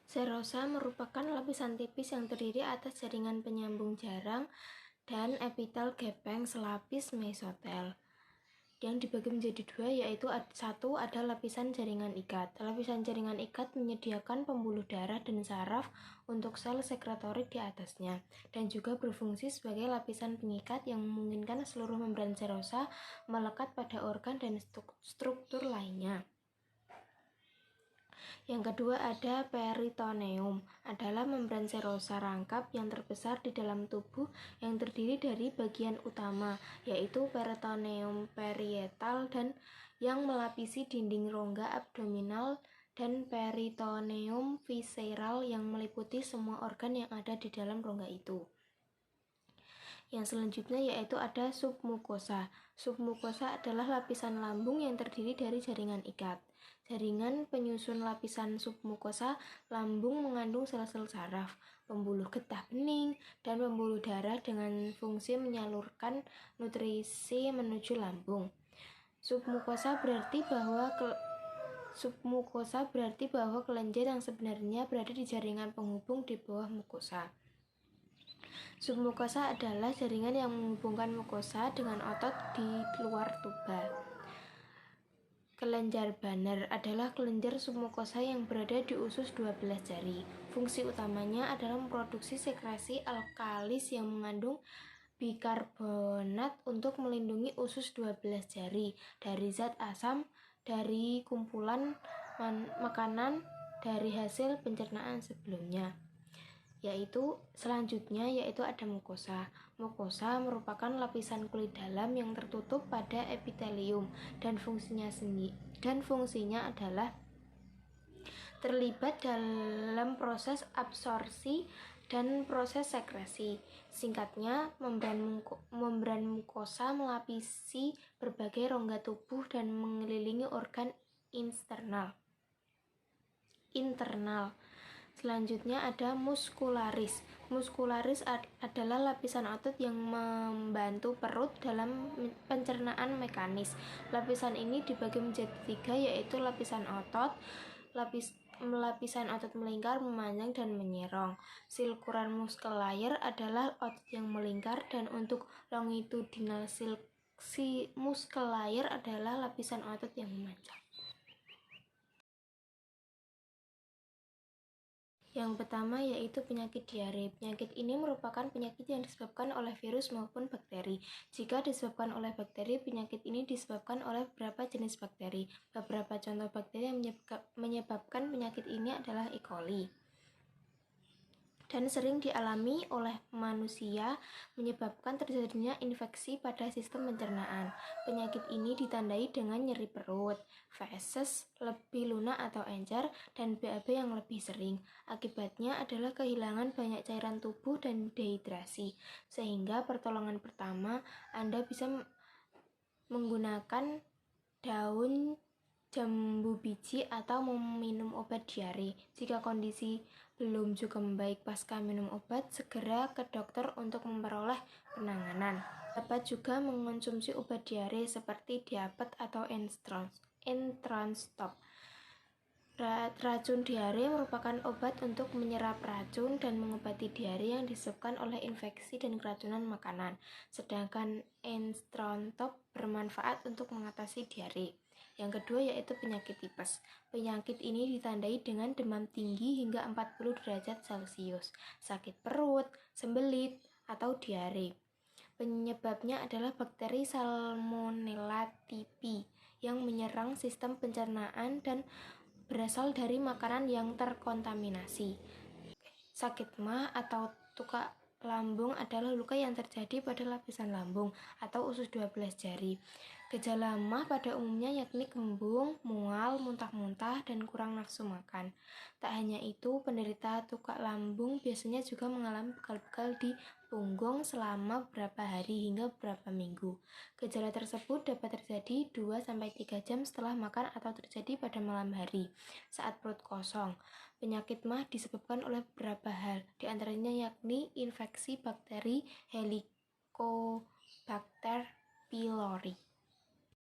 Serosa merupakan lapisan tipis yang terdiri atas jaringan penyambung jarang dan epitel gepeng selapis mesotel yang dibagi menjadi dua, yaitu satu ada lapisan jaringan ikat. Lapisan jaringan ikat menyediakan pembuluh darah dan saraf untuk sel sekretorik di atasnya, dan juga berfungsi sebagai lapisan pengikat yang memungkinkan seluruh membran serosa melekat pada organ dan struktur lainnya. Yang kedua ada peritoneum, adalah membran serosa rangkap yang terbesar di dalam tubuh yang terdiri dari bagian utama, yaitu peritoneum parietal dan yang melapisi dinding rongga abdominal, dan peritoneum visceral yang meliputi semua organ yang ada di dalam rongga itu. Yang selanjutnya yaitu ada submukosa. Submukosa adalah lapisan lambung yang terdiri dari jaringan ikat. Jaringan penyusun lapisan submukosa lambung mengandung sel-sel saraf, pembuluh getah bening, dan pembuluh darah dengan fungsi menyalurkan nutrisi menuju lambung. Submukosa berarti bahwa kelenjar yang sebenarnya berada di jaringan penghubung di bawah mukosa. Submukosa adalah jaringan yang menghubungkan mukosa dengan otot di luar tuba. Kelenjar Banner adalah kelenjar submukosa yang berada di usus 12 jari. Fungsi utamanya adalah memproduksi sekresi alkalis yang mengandung bikarbonat untuk melindungi usus 12 jari dari zat asam dari kumpulan makanan dari hasil pencernaan sebelumnya. Selanjutnya ada mukosa. Mukosa merupakan lapisan kulit dalam yang tertutup pada epitelium dan fungsinya adalah terlibat dalam proses absorpsi dan proses sekresi. Singkatnya, membran mukosa melapisi berbagai rongga tubuh dan mengelilingi organ internal. Selanjutnya ada muskularis. Muskularis adalah lapisan otot yang membantu perut dalam pencernaan mekanis. Lapisan ini dibagi menjadi 3, yaitu lapisan otot, lapisan otot melingkar, memanjang, dan menyerong. Silkuran muscle layer adalah otot yang melingkar, dan untuk longitudinal muscle layer adalah lapisan otot yang memanjang. Yang pertama yaitu penyakit diare. Penyakit ini merupakan penyakit yang disebabkan oleh virus maupun bakteri. Jika disebabkan oleh bakteri, penyakit ini disebabkan oleh beberapa jenis bakteri. Beberapa contoh bakteri yang menyebabkan penyakit ini adalah E. coli. Dan sering dialami oleh manusia, menyebabkan terjadinya infeksi pada sistem pencernaan. Penyakit ini ditandai dengan nyeri perut, feses lebih lunak atau encer, dan BAB yang lebih sering. Akibatnya adalah kehilangan banyak cairan tubuh dan dehidrasi. Sehingga pertolongan pertama, Anda bisa menggunakan daun jambu biji atau meminum obat diare. Jika kondisi belum juga membaik pasca minum obat, segera ke dokter untuk memperoleh penanganan. Dapat juga mengonsumsi obat diare seperti Diapet atau Entronstop. Racun diare merupakan obat untuk menyerap racun dan mengobati diare yang disebabkan oleh infeksi dan keracunan makanan. Sedangkan Entronstop bermanfaat untuk mengatasi diare. Yang kedua yaitu penyakit tipes. Penyakit ini ditandai dengan demam tinggi hingga 40 derajat Celcius, sakit perut, sembelit, atau diare. Penyebabnya adalah bakteri Salmonella typhi yang menyerang sistem pencernaan dan berasal dari makanan yang terkontaminasi. Sakit MAH atau tukak lambung adalah luka yang terjadi pada lapisan lambung atau usus 12 jari. Gejala MAH pada umumnya yakni kembung, mual, muntah-muntah, dan kurang nafsu makan. Tak hanya itu, penderita tukak lambung biasanya juga mengalami pegal-pegal di punggung selama beberapa hari hingga beberapa minggu. Gejala tersebut dapat terjadi 2-3 jam setelah makan atau terjadi pada malam hari saat perut kosong. Penyakit MAH disebabkan oleh beberapa hal, di antaranya yakni infeksi bakteri Helicobacter pylori.